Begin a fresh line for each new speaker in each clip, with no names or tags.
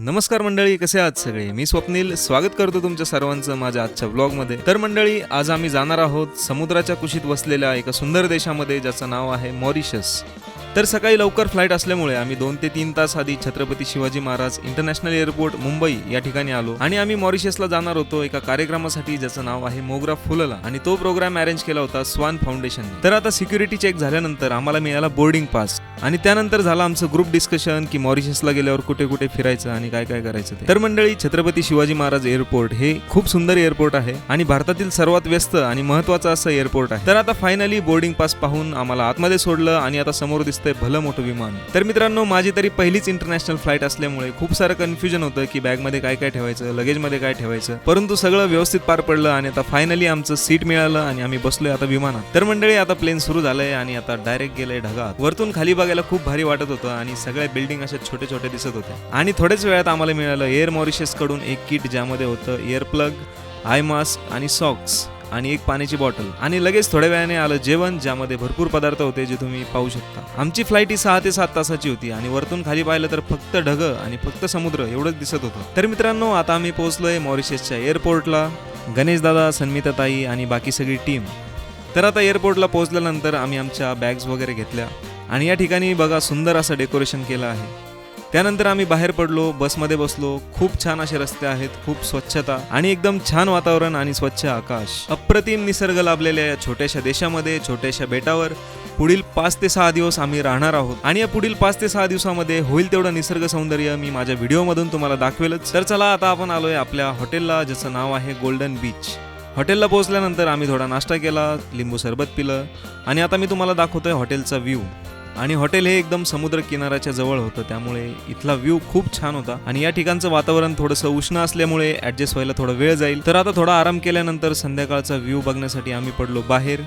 नमस्कार मंडळी, कसे आहात सगळे? मी स्वप्नील स्वागत करतो तुमच्या सर्वांचं माझ्या आजच्या व्लॉगमध्ये. तर मंडळी, आज आम्ही जाणार आहोत समुद्राच्या कुशीत वसलेल्या एका सुंदर देशामध्ये ज्याचं नाव आहे मॉरिशस. तर सकाळी लवकर फ्लाईट असल्यामुळे आम्ही 2 ते 3 तास आधी छत्रपती शिवाजी महाराज इंटरनॅशनल एअरपोर्ट मुंबई या ठिकाणी आलो आणि आम्ही मॉरिशसला जाणार होतो एका कार्यक्रमासाठी ज्याचं नाव आहे मोगरा फुलला, आणि तो प्रोग्राम अरेंज केला होता स्वान फाउंडेशनने. तर आता सिक्युरिटी चेक झाल्यानंतर आम्हाला मिळाला बोर्डिंग पास आणि त्यानंतर झालं आमचं ग्रुप डिस्कशन की मॉरिशसला गेल्यावर कुठे कुठे फिरायचं आणि काय काय करायचं ते. तर मंडळी, छत्रपती शिवाजी महाराज एअरपोर्ट हे खूप सुंदर एअरपोर्ट आहे आणि भारतातील सर्वात व्यस्त आणि महत्त्वाचं असं एअरपोर्ट आहे. तर आता फायनली बोर्डिंग पास पाहून आम्हाला आतमध्ये सोडलं आणि आता समोर दिसतंय भलं मोठं विमान. तर मित्रांनो, माझी तरी पहिलीच इंटरनॅशनल फ्लाईट असल्यामुळे खूप सारं कन्फ्युजन होतं की बॅगमध्ये काय काय ठेवायचं, लगेजमध्ये काय ठेवायचं, परंतु सगळं व्यवस्थित पार पडलं आणि आता फायनली आमचं सीट मिळालं आणि आम्ही बसलोय आता विमानात. तर मंडळी, आता प्लेन सुरू झालंय आणि आता डायरेक्ट गेलंय ढगात. वरतून खाली बघायला खूप भारी वाटत होतं आणि सगळ्या बिल्डिंग अशा छोटे छोटे दिसत होत्या. आणि थोड्याच वेळात आम्हाला मिळालं एअर मॉरिशस कडून एक किट ज्यामध्ये होतं एअर प्लग, आय मास्क आणि सॉक्स आणि एक पाण्याची बॉटल, आणि लगेच थोड्या वेळाने आलं जेवण ज्यामध्ये भरपूर पदार्थ होते जे तुम्ही पाहू शकता. आमची फ्लाईट ही 6 ते 7 तासाची होती आणि वरतून खाली पाहिलं तर फक्त ढगं आणि फक्त समुद्र एवढंच दिसत होतं. तर मित्रांनो, आता आम्ही पोहोचलोय मॉरिशसच्या एअरपोर्टला. गणेश दादा, सन्मिता ताई आणि बाकी सगळी टीम. तर आता एअरपोर्टला पोहोचल्यानंतर आम्ही आमच्या बॅग्स वगैरे घेतल्या आणि या ठिकाणी बघा सुंदर असं डेकोरेशन केलं आहे. त्यानंतर आम्ही बाहेर पडलो, बसमध्ये बसलो. खूप छान असे रस्ते आहेत, खूप स्वच्छता आणि एकदम छान वातावरण आणि स्वच्छ आकाश. अप्रतिम निसर्ग लाभलेल्या या छोट्याशा देशामध्ये, छोट्याशा बेटावर पुढील 5 ते 6 दिवस आम्ही राहणार आहोत आणि या पुढील 5 ते 6 दिवसामध्ये होईल तेवढं निसर्ग सौंदर्य मी माझ्या व्हिडिओमधून तुम्हाला दाखवेलच. तर चला, आता आपण आलोय आपल्या हॉटेलला ज्याचं नाव आहे गोल्डन बीच. हॉटेलला पोहोचल्यानंतर आम्ही थोडा नाश्ता केला, लिंबू सरबत पिलं आणि आता मी तुम्हाला दाखवतोय हॉटेलचा व्ह्यू. आणि हॉटेल हे एकदम समुद्र किनाऱ्याच्या जवळ होतं, त्यामुळे इथला व्ह्यू खूप छान होता आणि या ठिकाणचं वातावरण थोडंसं उष्ण असल्यामुळे ऍडजस्ट व्हायला थोडा वेळ जाईल. तर आता थोडा आराम केल्यानंतर संध्याकाळचा व्ह्यू बघण्यासाठी आम्ही पडलो बाहेर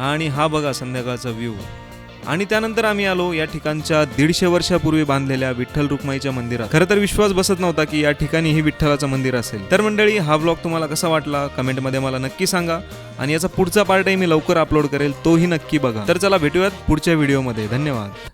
आणि हा बघा संध्याकाळचा व्ह्यू. आणि त्यानंतर आम्ही आलो या ठिकाणच्या 150 वर्षापूर्वी बांधलेल्या विठ्ठल रुक्माईच्या मंदिरात. खरं तर विश्वास बसत नव्हता की या ठिकाणी ही विठ्ठलाचं मंदिर असेल. तर मंडळी, हा व्लॉग तुम्हाला कसा वाटला कमेंटमध्ये मला नक्की सांगा आणि याचा पुढचा पार्टही मी लवकर अपलोड करेल, तोही नक्की बघा. तर चला, भेटूयात पुढच्या व्हिडिओमध्ये. धन्यवाद.